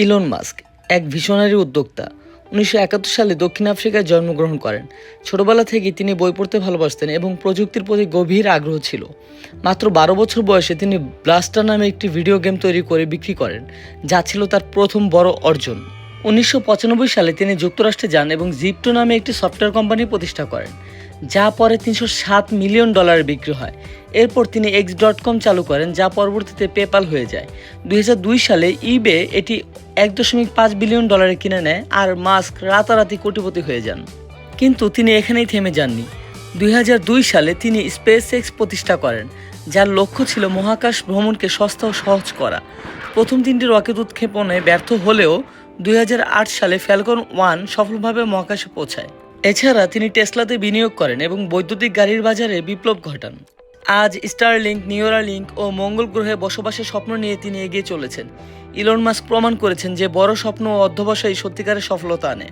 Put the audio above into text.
Elon Musk এক visionary উদ্যোক্তা। ১৯৭১ সালে দক্ষিণ আফ্রিকায় জন্মগ্রহণ করেন। ছোটবেলা থেকেই তিনি বই পড়তে ভালোবাসতেন এবং প্রযুক্তির প্রতি গভীর আগ্রহ ছিল। মাত্র ১২ বছর বয়সে তিনি ব্লাস্টার নামে একটি ভিডিও গেম তৈরি করে বিক্রি করেন, যা ছিল তার প্রথম বড় অর্জন। ১৯৯৫ সালে তিনি যুক্তরাষ্ট্রে যান এবং জিপটো নামে একটি সফটওয়্যার কোম্পানি প্রতিষ্ঠা করেন, যা পরে $৩০৭ মিলিয়ন বিক্রি হয়। এরপর তিনি X.com চালু করেন, যা পরবর্তীতে পেপ্যাল হয়ে যায়। ২০০২ সালে ইবে এটি $১.৫ বিলিয়ন কিনে নেয়, আর মাস্ক রাতারাতি কোটিপতি হয়ে যান। কিন্তু তিনি এখানেই থেমে যাননি। ২০০২ সালে তিনি SpaceX প্রতিষ্ঠা করেন, যার লক্ষ্য ছিল মহাকাশ ভ্রমণকে সস্তা ও সহজ করা। প্রথম ৩টি রকেট উৎক্ষেপণে ব্যর্থ হলেও ২০০৮ সালে ফ্যালকন 1 সফলভাবে মহাকাশে পৌঁছায়। এছাড়া তিনি টেসলাতে বিনিয়োগ করেন এবং বৈদ্যুতিক গাড়ির বাজারে বিপ্লব ঘটান। আজ স্টারলিংক, নিউরালিংক ও মঙ্গল গ্রহে বসবাসের স্বপ্ন নিয়ে তিনি এগিয়ে চলেছেন। ইলন মাস্ক প্রমাণ করেছেন যে বড় স্বপ্ন ও অধ্যবসায়ই সত্যিকারের সফলতা আনে।